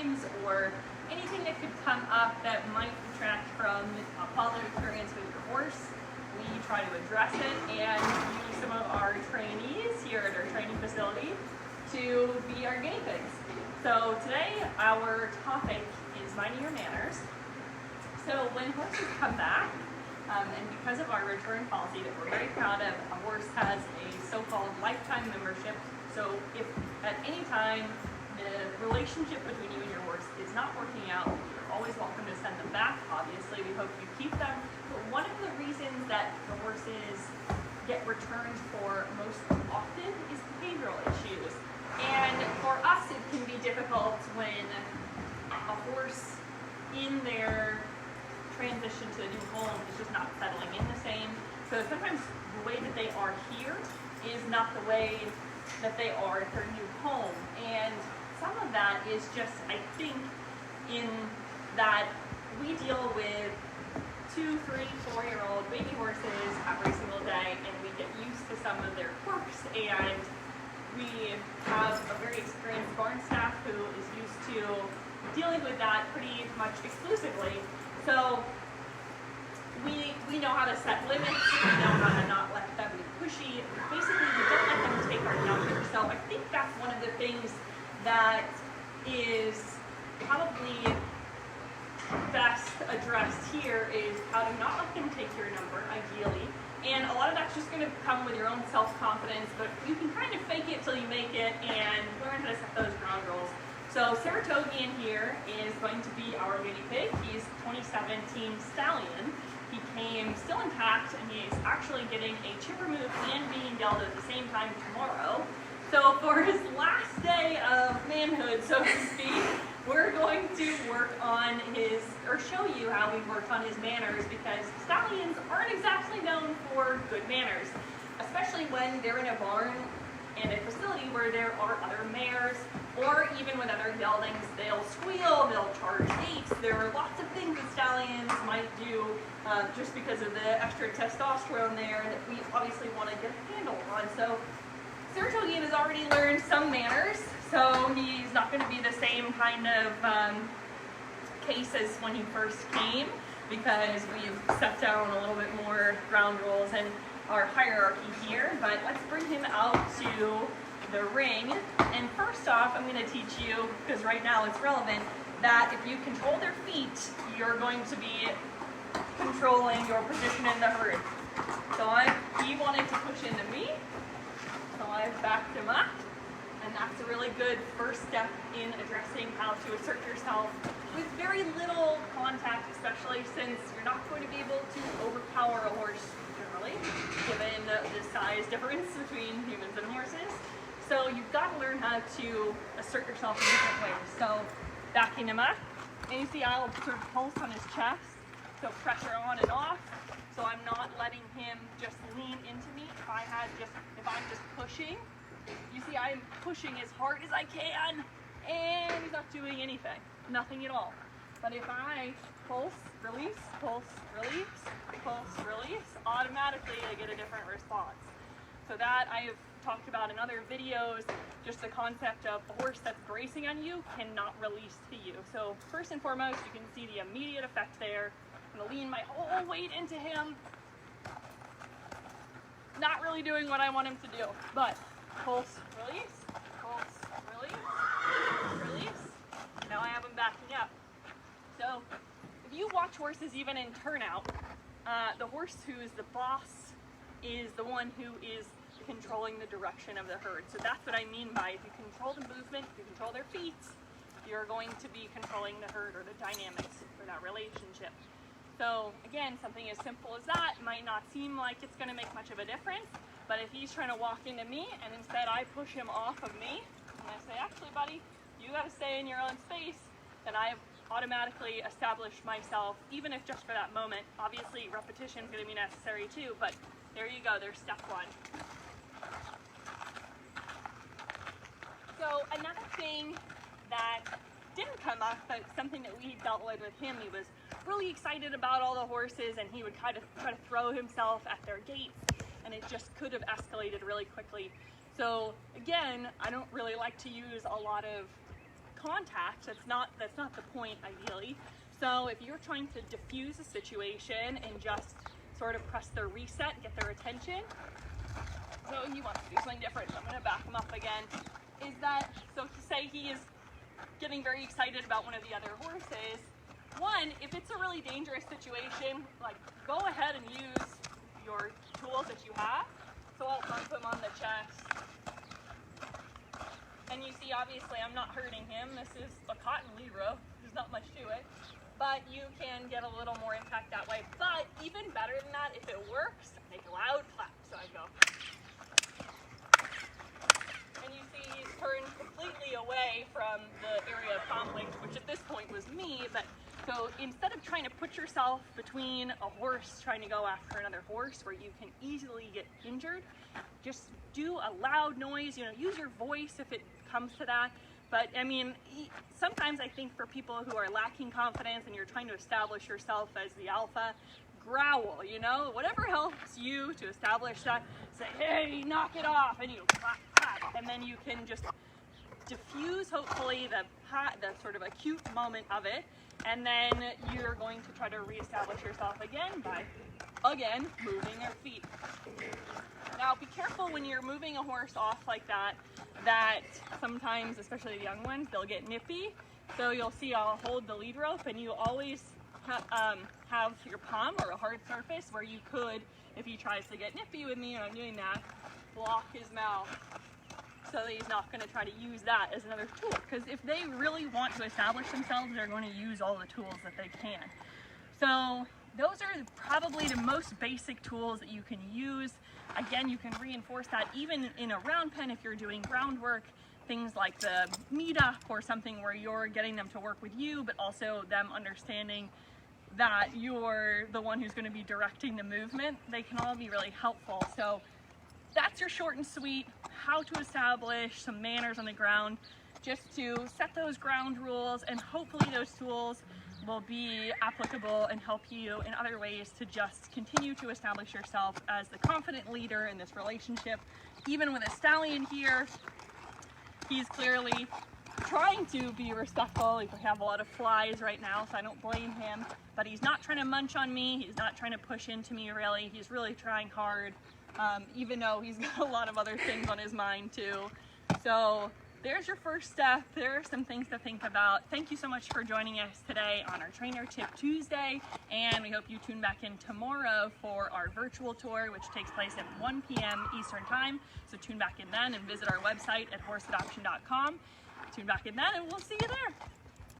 games or anything that could come up that might detract from a positive experience with your horse. We try to address it and use some of our trainees here at our training facility to be our guinea pigs. So today our topic is minding your manners. So when horses come back, and because of our return policy that we're very proud of, a horse has a so-called lifetime membership. So if at any time the relationship between you and your horse is not working out, you're always welcome to send them back. Obviously, we hope you keep them. But one of the reasons that the horses get returned for most often is behavioral issues. And for us, it can be difficult when a horse in their transition to a new home is just not settling in the same. So sometimes the way that they are here is not the way that they are at their new home. And some of that is just, I think, in that we deal with 2, 3, 4-year-old baby horses every single day, and we get used to some of their quirks, and we have a very experienced barn staff who is used to dealing with that pretty much exclusively. So we know how to set limits, we know how to not let them be pushy. Basically, we don't let them take our number. So I think that's one of the things that is probably best addressed here, is how to not let them take your number, ideally. And a lot of that's just going to come with your own self-confidence, but you can kind of fake it till you make it and learn how to set those ground rules. So Saratogian here is going to be our guinea pig. He's 2017 stallion. He came still intact, and he's actually getting a chipper move and being gelded at the same time tomorrow. So for his last day of manhood, so to speak, we're going to work on his, or show you how we work on his manners, because stallions aren't exactly known for good manners, especially when they're in a barn and a facility where there are other mares, or even with other geldings. They'll squeal, they'll charge gates. There are lots of things that stallions might do just because of the extra testosterone there that we obviously want to get a handle on. So Saratogian has already learned some manners, so he's not going to be the same kind of case as when he first came, because we've set down a little bit more ground rules and our hierarchy here. But let's bring him out to the ring. And first off, I'm going to teach you, because right now it's relevant, that if you control their feet, you're going to be controlling your position in the herd. So he wanted to push into me, so I've backed him up, and that's a really good first step in addressing how to assert yourself with very little contact, especially since you're not going to be able to overpower a horse generally, given the size difference between humans and horses. So you've got to learn how to assert yourself in different ways. So backing him up, and you see I'll sort of pulse on his chest, so pressure on and off. So I'm not letting him just lean into me. If I'm just pushing, you see I'm pushing as hard as I can, and he's not doing anything, nothing at all. But if I pulse, release, pulse, release, automatically I get a different response. So that I have talked about in other videos, just the concept of a horse that's bracing on you cannot release to you. So first and foremost, you can see the immediate effect there. I'm going to lean my whole weight into him. Not really doing what I want him to do, but pulse, release, release. Now I have him backing up. So if you watch horses even in turnout, the horse who is the boss is the one who is controlling the direction of the herd. So that's what I mean by, if you control the movement, if you control their feet, you're going to be controlling the herd or the dynamics for that relationship. So again, something as simple as that might not seem like it's going to make much of a difference, but if he's trying to walk into me and instead I push him off of me, and I say, actually buddy, you got to stay in your own space, then I've automatically established myself, even if just for that moment. Obviously repetition is going to be necessary too, but there you go, there's step one. So another thing that didn't come up, but something that we dealt with him, he was really excited about all the horses, and he would kind of try to throw himself at their gates, and it just could have escalated really quickly. So again, I don't really like to use a lot of contact. That's not the point ideally. So if you're trying to diffuse a situation and just sort of press the reset, get their attention. So he wants to do something different, so I'm going to back him up again. Is that, so to say he is getting very excited about one of the other horses, one, if it's a really dangerous situation, like go ahead and use your tools that you have. So I'll bump him on the chest. And you see, obviously I'm not hurting him. This is a cotton lead rope. There's not much to it. But you can get a little more impact that way. But even better than that, if it works, make a loud clap. So I go. And you see he's turned completely away from the area of conflict, which at this point was me. But so instead of trying to put yourself between a horse trying to go after another horse where you can easily get injured, just do a loud noise, use your voice if it comes to that. But I mean, sometimes I think for people who are lacking confidence and you're trying to establish yourself as the alpha, growl, whatever helps you to establish that. Say, hey, knock it off, and you clap, clap, and then you can just diffuse, hopefully, the sort of acute moment of it, and then you're going to try to reestablish yourself again by, again, moving your feet. Now, be careful when you're moving a horse off like that sometimes, especially the young ones, they'll get nippy. So you'll see I'll hold the lead rope, and you always have your palm or a hard surface where you could, if he tries to get nippy with me and I'm doing that, block his mouth so that he's not going to try to use that as another tool. Because if they really want to establish themselves, they're going to use all the tools that they can. So those are probably the most basic tools that you can use. Again, you can reinforce that even in a round pen if you're doing groundwork, things like the meetup or something where you're getting them to work with you, but also them understanding that you're the one who's going to be directing the movement. They can all be really helpful. So that's your short and sweet, how to establish some manners on the ground, just to set those ground rules, and hopefully those tools will be applicable and help you in other ways to just continue to establish yourself as the confident leader in this relationship. Even with a stallion here, he's clearly trying to be respectful. We have a lot of flies right now, so I don't blame him, but he's not trying to munch on me. He's not trying to push into me, really. He's really trying hard, even though he's got a lot of other things on his mind too. So there's your first step. There are some things to think about. Thank you so much for joining us today on our Trainer Tip Tuesday, and we hope you tune back in tomorrow for our virtual tour, which takes place at 1 p.m. Eastern Time. So tune back in then and visit our website at horseadoption.com. Tune back in then and we'll see you there.